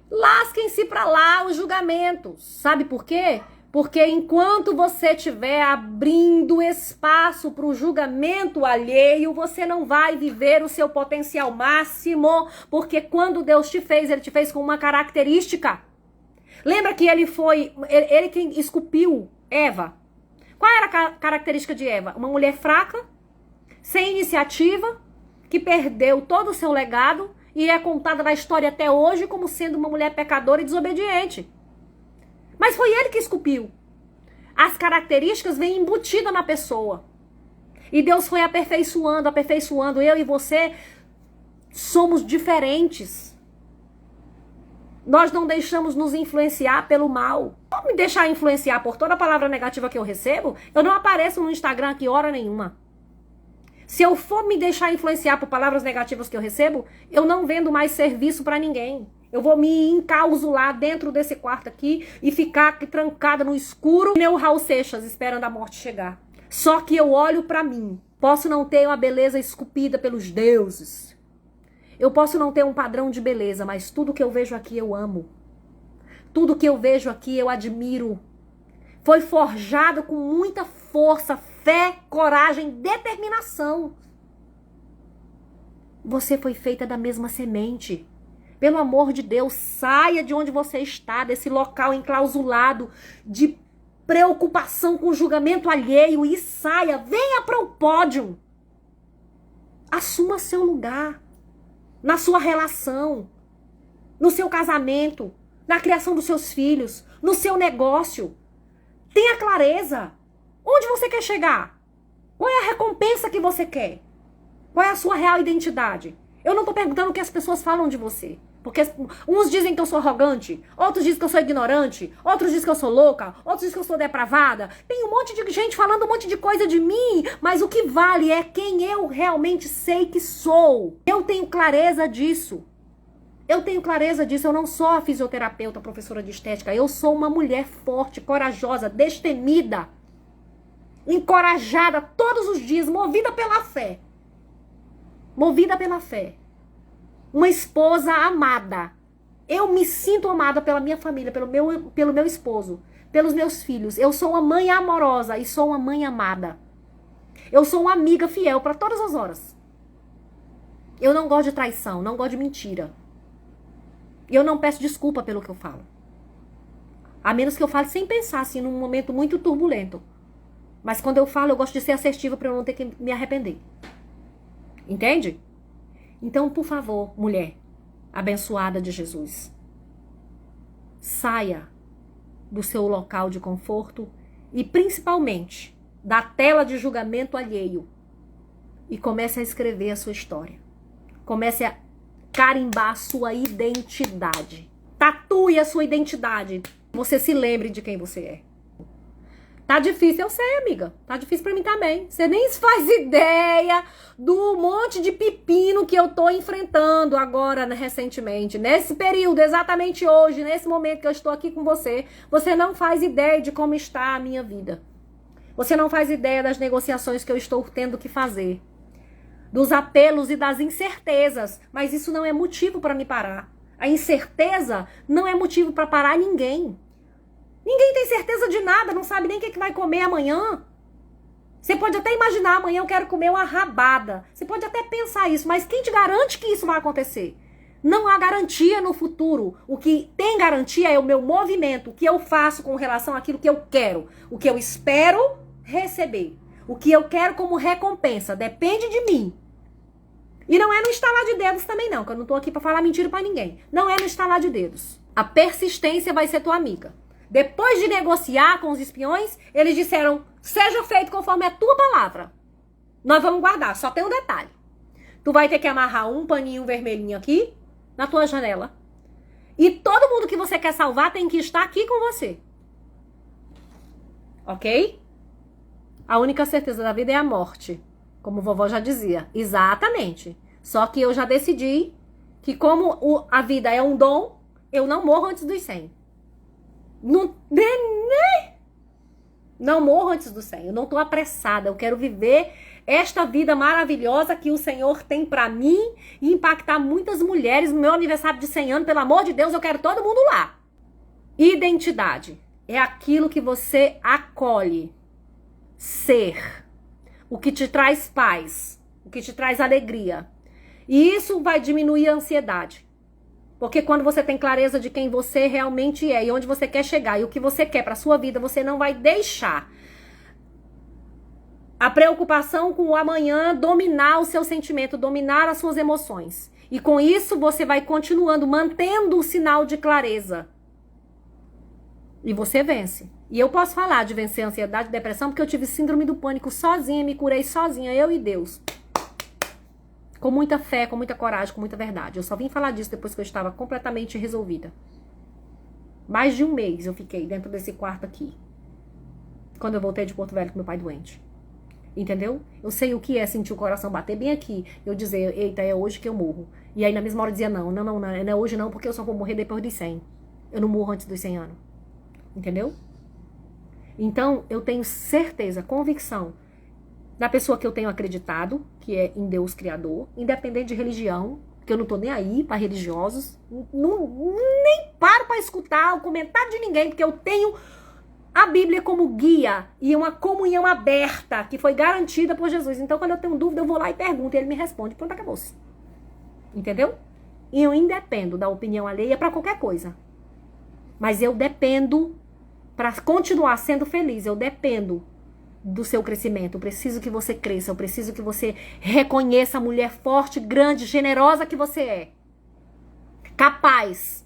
Lasquem-se pra lá os julgamentos. Sabe por quê? Porque enquanto você estiver abrindo espaço para o julgamento alheio, você não vai viver o seu potencial máximo, porque quando Deus te fez, Ele te fez com uma característica. Lembra que ele quem esculpiu Eva? Qual era a característica de Eva? Uma mulher fraca, sem iniciativa, que perdeu todo o seu legado e é contada na história até hoje como sendo uma mulher pecadora e desobediente. Mas foi ele que esculpiu. As características vêm embutidas na pessoa. E Deus foi aperfeiçoando, aperfeiçoando. Eu e você somos diferentes. Nós não deixamos nos influenciar pelo mal. Não me deixar influenciar por toda a palavra negativa que eu recebo, eu não apareço no Instagram aqui hora nenhuma. Se eu for me deixar influenciar por palavras negativas que eu recebo, eu não vendo mais serviço para ninguém. Eu vou me encausular dentro desse quarto aqui e ficar aqui trancada no escuro, que nem o Raul Seixas, esperando a morte chegar. Só que eu olho para mim. Posso não ter uma beleza esculpida pelos deuses. Eu posso não ter um padrão de beleza, mas tudo que eu vejo aqui eu amo. Tudo que eu vejo aqui eu admiro. Foi forjado com muita força, fé, coragem, determinação. Você foi feita da mesma semente. Pelo amor de Deus, saia de onde você está, desse local enclausulado de preocupação com o julgamento alheio e saia, venha para o pódio. Assuma seu lugar, na sua relação, no seu casamento, na criação dos seus filhos, no seu negócio. Tenha clareza. Onde você quer chegar? Qual é a recompensa que você quer? Qual é a sua real identidade? Eu não estou perguntando o que as pessoas falam de você. Porque uns dizem que eu sou arrogante, outros dizem que eu sou ignorante, outros dizem que eu sou louca, outros dizem que eu sou depravada. Tem um monte de gente falando um monte de coisa de mim, mas o que vale é quem eu realmente sei que sou. Eu tenho clareza disso. Eu tenho clareza disso. Eu não sou a fisioterapeuta, professora de estética. Eu sou uma mulher forte, corajosa, destemida, encorajada todos os dias, movida pela fé. Movida pela fé. Uma esposa amada. Eu me sinto amada pela minha família, pelo meu esposo, pelos meus filhos. Eu sou uma mãe amorosa e sou uma mãe amada. Eu sou uma amiga fiel para todas as horas. Eu não gosto de traição, não gosto de mentira. E eu não peço desculpa pelo que eu falo. A menos que eu fale sem pensar, assim, num momento muito turbulento. Mas quando eu falo, eu gosto de ser assertiva para eu não ter que me arrepender. Entende? Então, por favor, mulher abençoada de Jesus, saia do seu local de conforto e principalmente da tela de julgamento alheio e comece a escrever a sua história. Comece a carimbar a sua identidade. Tatue a sua identidade. Você se lembre de quem você é. Tá difícil, eu sei, amiga. Tá difícil pra mim também. Você nem faz ideia do monte de pepino que eu tô enfrentando agora, né, recentemente. Nesse período, exatamente hoje, nesse momento que eu estou aqui com você. Você não faz ideia de como está a minha vida. Você não faz ideia das negociações que eu estou tendo que fazer. Dos apelos e das incertezas. Mas isso não é motivo para me parar. A incerteza não é motivo para parar ninguém. Ninguém tem certeza de nada, não sabe nem o que vai comer amanhã. Você pode até imaginar, amanhã eu quero comer uma rabada. Você pode até pensar isso, mas quem te garante que isso vai acontecer? Não há garantia no futuro. O que tem garantia é o meu movimento, o que eu faço com relação àquilo que eu quero, o que eu espero receber, o que eu quero como recompensa, depende de mim. E não é no estalar de dedos também não, que eu não tô aqui pra falar mentira pra ninguém. Não é no estalar de dedos. A persistência vai ser tua amiga. Depois de negociar com os espiões, eles disseram, seja feito conforme a tua palavra. Nós vamos guardar, só tem um detalhe. Tu vai ter que amarrar um paninho vermelhinho aqui, na tua janela. E todo mundo que você quer salvar tem que estar aqui com você. Ok? A única certeza da vida é a morte. Como vovó já dizia. Exatamente. Só que eu já decidi que como a vida é um dom, eu não morro antes dos 100. Não morro antes dos 100. Eu não tô apressada. Eu quero viver esta vida maravilhosa que o Senhor tem pra mim e impactar muitas mulheres no meu aniversário de 100 anos. Pelo amor de Deus, eu quero todo mundo lá. Identidade é aquilo que você acolhe. Ser. O que te traz paz. O que te traz alegria. E isso vai diminuir a ansiedade. Porque quando você tem clareza de quem você realmente é e onde você quer chegar e o que você quer para sua vida, você não vai deixar a preocupação com o amanhã dominar o seu sentimento, dominar as suas emoções. E com isso você vai continuando, mantendo o sinal de clareza. E você vence. E eu posso falar de vencer a ansiedade e depressão porque eu tive síndrome do pânico sozinha, me curei sozinha, eu e Deus. Com muita fé, com muita coragem, com muita verdade. Eu só vim falar disso depois que eu estava completamente resolvida. Mais de um mês eu fiquei dentro desse quarto aqui. Quando eu voltei de Porto Velho com meu pai doente. Entendeu? Eu sei o que é sentir o coração bater bem aqui. Eu dizer, eita, é hoje que eu morro. E aí na mesma hora eu dizia, não é hoje não, porque eu só vou morrer depois dos 100. Eu não morro antes dos 100 anos. Entendeu? Então, eu tenho certeza, convicção da pessoa que eu tenho acreditado, que é em Deus Criador, independente de religião, que eu não tô nem aí para religiosos, nem paro para escutar o comentário de ninguém, porque eu tenho a Bíblia como guia e uma comunhão aberta, que foi garantida por Jesus. Então, quando eu tenho dúvida, eu vou lá e pergunto, e ele me responde, pronto, acabou-se. Entendeu? E eu independo da opinião alheia para qualquer coisa. Mas eu dependo, para continuar sendo feliz, eu dependo do seu crescimento. Eu preciso que você cresça. Eu preciso que você reconheça a mulher forte, grande, generosa que você é. Capaz.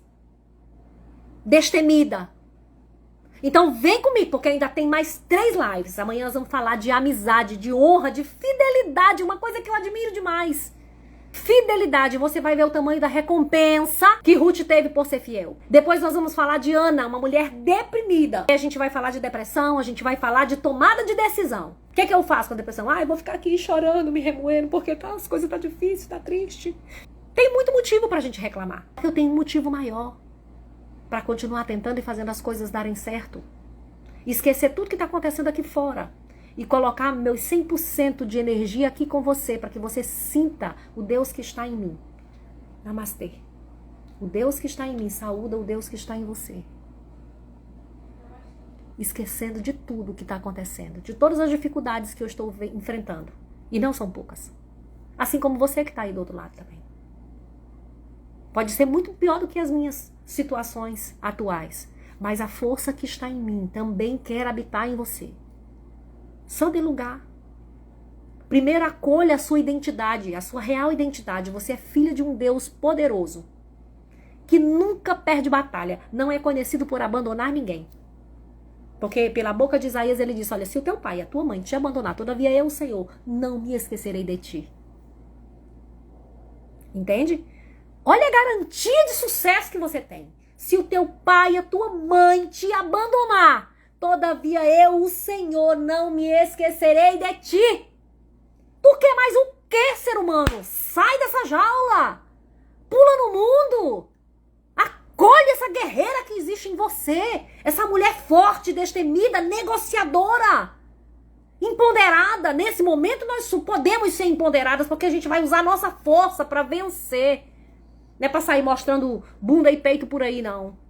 Destemida. Então vem comigo, porque ainda tem mais 3 lives. Amanhã nós vamos falar de amizade, de honra, de fidelidade. Uma coisa que eu admiro demais. Fidelidade, você vai ver o tamanho da recompensa que Ruth teve por ser fiel. Depois nós vamos falar de Ana, uma mulher deprimida. E a gente vai falar de depressão, a gente vai falar de tomada de decisão. O que eu faço com a depressão? Eu vou ficar aqui chorando, me remoendo, porque as coisas tá difíceis, tá triste. Tem muito motivo pra gente reclamar. Eu tenho um motivo maior pra continuar tentando e fazendo as coisas darem certo. Esquecer tudo que tá acontecendo aqui fora. E colocar meus 100% de energia aqui com você, para que você sinta o Deus que está em mim. Namastê. O Deus que está em mim saúda o Deus que está em você. Esquecendo de tudo que está acontecendo, de todas as dificuldades que eu estou enfrentando. E não são poucas. Assim como você que está aí do outro lado também. Pode ser muito pior do que as minhas situações atuais. Mas a força que está em mim também quer habitar em você. Só dê lugar. Primeiro acolha a sua identidade, a sua real identidade. Você é filha de um Deus poderoso, que nunca perde batalha. Não é conhecido por abandonar ninguém. Porque pela boca de Isaías ele disse, olha, se o teu pai e a tua mãe te abandonar, todavia eu, Senhor, não me esquecerei de ti. Entende? Olha a garantia de sucesso que você tem. Se o teu pai e a tua mãe te abandonar, todavia eu, o Senhor, não me esquecerei de ti. Tu quer mais o que, ser humano? Sai dessa jaula. Pula no mundo. Acolhe essa guerreira que existe em você. Essa mulher forte, destemida, negociadora. Empoderada. Nesse momento nós podemos ser empoderadas porque a gente vai usar a nossa força para vencer. Não é para sair mostrando bunda e peito por aí, não.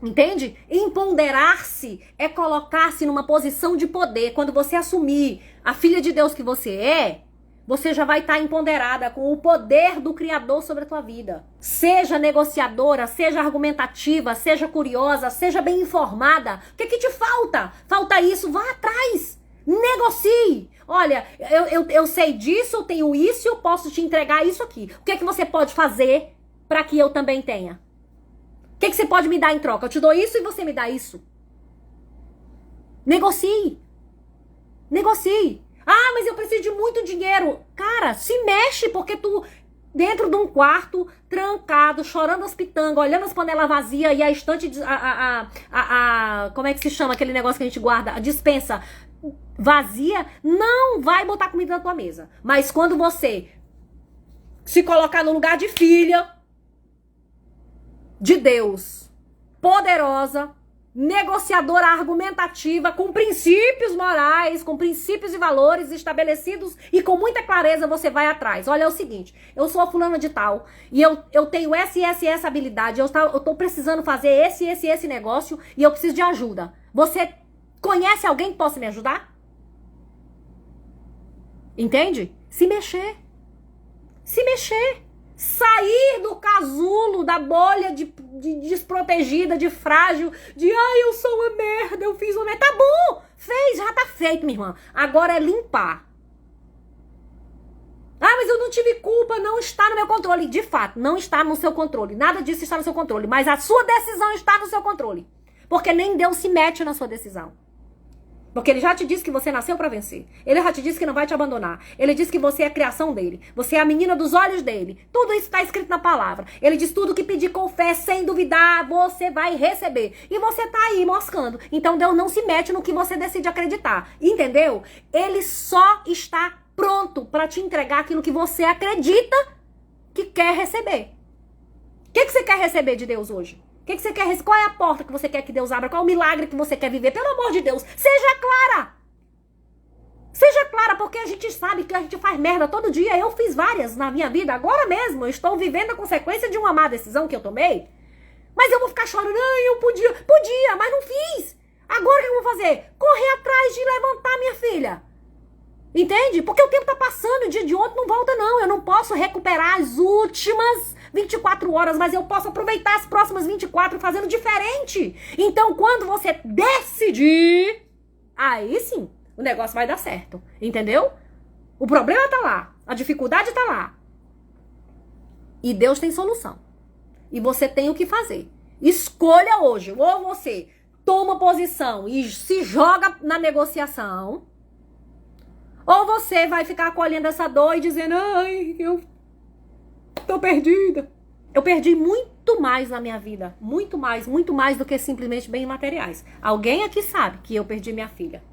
Entende? Empoderar-se é colocar-se numa posição de poder. Quando você assumir a filha de Deus que você é, você já vai estar empoderada com o poder do Criador sobre a tua vida. Seja negociadora, seja argumentativa, seja curiosa, seja bem informada. O que te falta? Falta isso, vá atrás. Negocie. Olha, eu sei disso, eu tenho isso e eu posso te entregar isso aqui. O que você pode fazer para que eu também tenha? O que você pode me dar em troca? Eu te dou isso e você me dá isso. Negocie. Negocie. Ah, mas eu preciso de muito dinheiro. Cara, se mexe, porque tu, dentro de um quarto, trancado, chorando as pitangas, olhando as panelas vazias e a estante, como é que se chama aquele negócio que a gente guarda? A despensa vazia, não vai botar comida na tua mesa. Mas quando você se colocar no lugar de filha de Deus, poderosa, negociadora argumentativa, com princípios morais, com princípios e valores estabelecidos e com muita clareza você vai atrás. Olha, é o seguinte, eu sou a fulana de tal e eu tenho essa habilidade, eu tô precisando fazer esse negócio e eu preciso de ajuda. Você conhece alguém que possa me ajudar? Entende? Se mexer. Se mexer. Sair do casulo, da bolha de desprotegida, de frágil, de eu sou uma merda, eu fiz uma merda. Tá bom, fez, já tá feito, minha irmã. Agora é limpar. Ah, mas eu não tive culpa, não está no meu controle. De fato, não está no seu controle. Nada disso está no seu controle, mas a sua decisão está no seu controle. Porque nem Deus se mete na sua decisão. Porque ele já te disse que você nasceu para vencer. Ele já te disse que não vai te abandonar. Ele disse que você é a criação dele. Você é a menina dos olhos dele. Tudo isso está escrito na palavra. Ele diz tudo que pedir com fé, sem duvidar, você vai receber. E você tá aí moscando. Então Deus não se mete no que você decide acreditar. Entendeu? Ele só está pronto para te entregar aquilo que você acredita que quer receber. O que você quer receber de Deus hoje? O que você quer? Qual é a porta que você quer que Deus abra? Qual é o milagre que você quer viver? Pelo amor de Deus, seja clara. Seja clara, porque a gente sabe que a gente faz merda todo dia. Eu fiz várias na minha vida. Agora mesmo eu estou vivendo a consequência de uma má decisão que eu tomei. Mas eu vou ficar chorando. Ai, eu podia, mas não fiz. Agora o que eu vou fazer? Correr atrás de levantar minha filha. Entende? Porque o tempo tá passando, o dia de ontem não volta não. Eu não posso recuperar as últimas 24 horas, mas eu posso aproveitar as próximas 24 fazendo diferente. Então, quando você decidir, aí sim, o negócio vai dar certo. Entendeu? O problema tá lá, a dificuldade tá lá. E Deus tem solução. E você tem o que fazer. Escolha hoje, ou você toma posição e se joga na negociação, ou você vai ficar acolhendo essa dor e dizendo, ai, eu tô perdida. Eu perdi muito mais na minha vida. Muito mais do que simplesmente bens materiais. Alguém aqui sabe que eu perdi minha filha.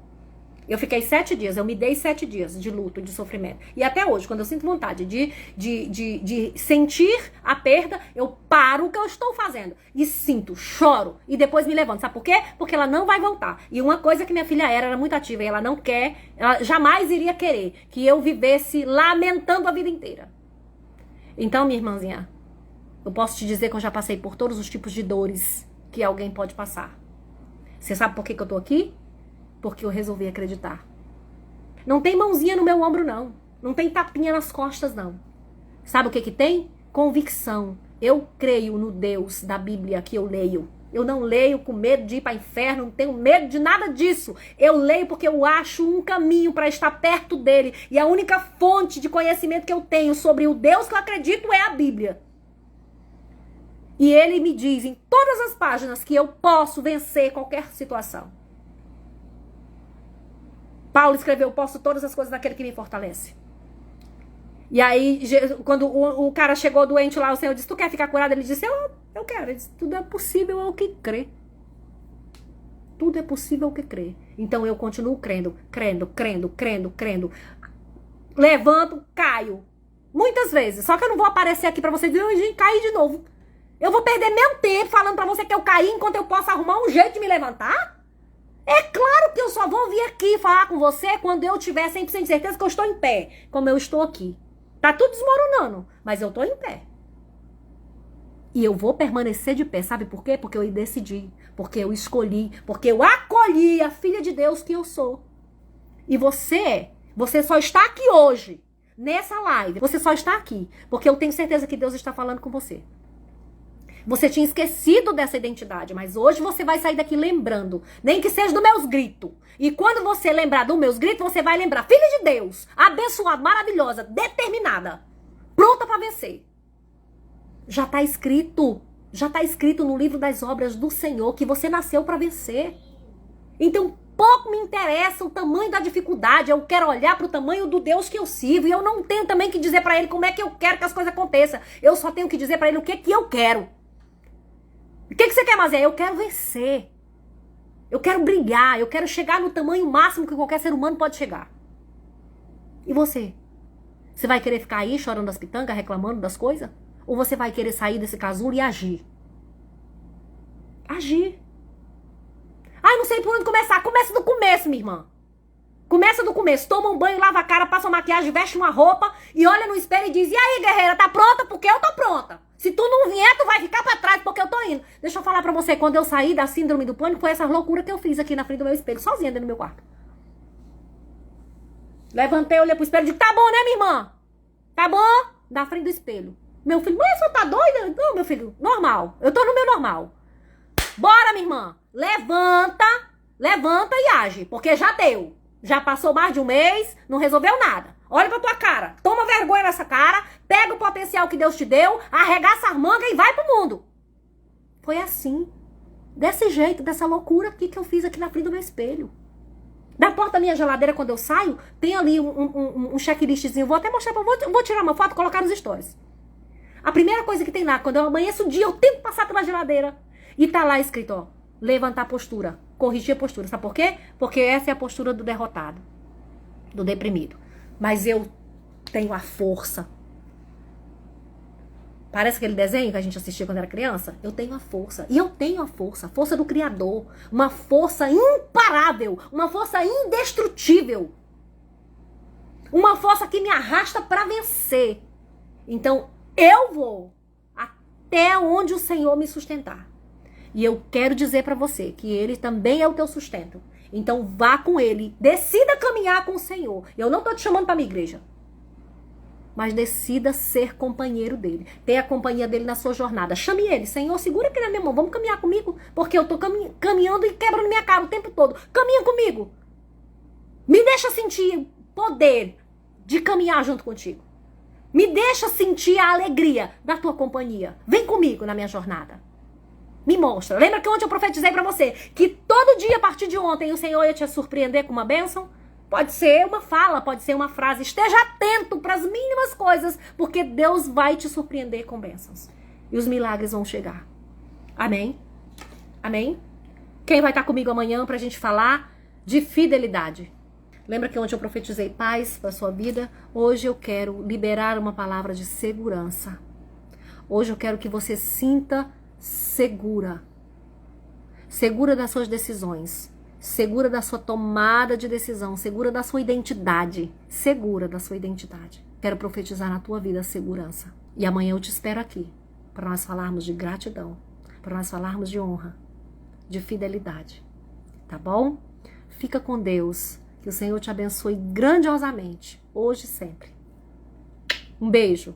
Eu fiquei 7 dias, eu me dei 7 dias de luto, de sofrimento. E até hoje, quando eu sinto vontade de sentir a perda, eu paro o que eu estou fazendo. E sinto, choro, e depois me levanto. Sabe por quê? Porque ela não vai voltar. E uma coisa que minha filha era muito ativa, e ela não quer, ela jamais iria querer que eu vivesse lamentando a vida inteira. Então, minha irmãzinha, eu posso te dizer que eu já passei por todos os tipos de dores que alguém pode passar. Você sabe por que eu tô aqui? Porque eu resolvi acreditar. Não tem mãozinha no meu ombro, não. Não tem tapinha nas costas, não. Sabe o que tem? Convicção. Eu creio no Deus da Bíblia que eu leio. Eu não leio com medo de ir para o inferno, não tenho medo de nada disso. Eu leio porque eu acho um caminho para estar perto dele. E a única fonte de conhecimento que eu tenho sobre o Deus que eu acredito é a Bíblia. E ele me diz em todas as páginas que eu posso vencer qualquer situação. Paulo escreveu, posso todas as coisas daquele que me fortalece. E aí, quando o cara chegou doente lá, o Senhor disse, tu quer ficar curado? Ele disse, eu quero. Ele disse, tudo é possível ao que crê. Tudo é possível ao que crê. Então eu continuo crendo. Levanto, caio. Muitas vezes. Só que eu não vou aparecer aqui pra você dizer, gente, caí de novo. Eu vou perder meu tempo falando pra você que eu caí enquanto eu posso arrumar um jeito de me levantar? É claro que eu só vou vir aqui falar com você quando eu tiver 100% de certeza que eu estou em pé, como eu estou aqui. Tá tudo desmoronando, mas eu tô em pé. E eu vou permanecer de pé, sabe por quê? Porque eu decidi, porque eu escolhi, porque eu acolhi a filha de Deus que eu sou. E você só está aqui hoje, nessa live, você só está aqui, porque eu tenho certeza que Deus está falando com você. Você tinha esquecido dessa identidade, mas hoje você vai sair daqui lembrando, nem que seja dos meus gritos. E quando você lembrar dos meus gritos, você vai lembrar, filha de Deus, abençoada, maravilhosa, determinada, pronta para vencer. Já está escrito no livro das obras do Senhor que você nasceu para vencer. Então, pouco me interessa o tamanho da dificuldade, eu quero olhar para o tamanho do Deus que eu sirvo, e eu não tenho também que dizer para ele como é que eu quero que as coisas aconteçam. Eu só tenho que dizer para ele o que eu quero. O que você quer, Mazé? Eu quero vencer. Eu quero brilhar. Eu quero chegar no tamanho máximo que qualquer ser humano pode chegar. E você? Você vai querer ficar aí chorando das pitangas, reclamando das coisas? Ou você vai querer sair desse casulo e agir? Agir. Ah, não sei por onde começar. Começa do começo, minha irmã. Começa do começo. Toma um banho, lava a cara, passa uma maquiagem, veste uma roupa e olha no espelho e diz, e aí, guerreira, tá pronta? Porque eu tô pronta. Se tu não vier, tu vai ficar pra trás porque eu tô indo. Deixa eu falar pra você, quando eu saí da síndrome do pânico, foi essa loucura que eu fiz aqui na frente do meu espelho, sozinha dentro do meu quarto. Levantei, olhei pro espelho e disse, tá bom, né, minha irmã? Tá bom? Na frente do espelho. Meu filho, mãe, você tá doida? Não, meu filho, normal. Eu tô no meu normal. Bora, minha irmã. Levanta e age, porque já deu. Já passou mais de um mês, não resolveu nada. Olha pra tua cara, toma vergonha nessa cara, pega o potencial que Deus te deu, arregaça as mangas e vai pro mundo. Foi assim, desse jeito, dessa loucura aqui que eu fiz aqui na frente do meu espelho. Da porta da minha geladeira, quando eu saio, tem ali um checklistzinho, vou até mostrar, vou tirar uma foto e colocar nos stories. A primeira coisa que tem lá, quando eu amanheço o dia, eu tento passar pela geladeira. E tá lá escrito, ó, levantar a postura, corrigir a postura. Sabe por quê? Porque essa é a postura do derrotado, do deprimido. Mas eu tenho a força. Parece aquele desenho que a gente assistia quando era criança? Eu tenho a força. E eu tenho a força do Criador. Uma força imparável, uma força indestrutível. Uma força que me arrasta para vencer. Então, eu vou até onde o Senhor me sustentar. E eu quero dizer para você que Ele também é o teu sustento. Então vá com Ele, decida caminhar com o Senhor. Eu não tô te chamando para minha igreja, mas decida ser companheiro dele, ter a companhia dele na sua jornada. Chame ele, Senhor, segura aqui na minha mão, vamos caminhar comigo, porque eu tô caminhando e quebrando minha cara o tempo todo. Caminha comigo, me deixa sentir poder de caminhar junto contigo. Me deixa sentir a alegria da tua companhia. Vem comigo na minha jornada. Me mostra. Lembra que ontem eu profetizei pra você que todo dia a partir de ontem o Senhor ia te surpreender com uma bênção? Pode ser uma fala, pode ser uma frase. Esteja atento para as mínimas coisas, porque Deus vai te surpreender com bênçãos. E os milagres vão chegar. Amém? Amém? Quem vai estar comigo amanhã pra gente falar de fidelidade? Lembra que ontem eu profetizei paz para sua vida? Hoje eu quero liberar uma palavra de segurança. Hoje eu quero que você sinta segura. Segura das suas decisões. Segura da sua tomada de decisão. Segura da sua identidade. Segura da sua identidade. Quero profetizar na tua vida a segurança. E amanhã eu te espero aqui para nós falarmos de gratidão. Para nós falarmos de honra. De fidelidade. Tá bom? Fica com Deus. Que o Senhor te abençoe grandiosamente. Hoje e sempre. Um beijo.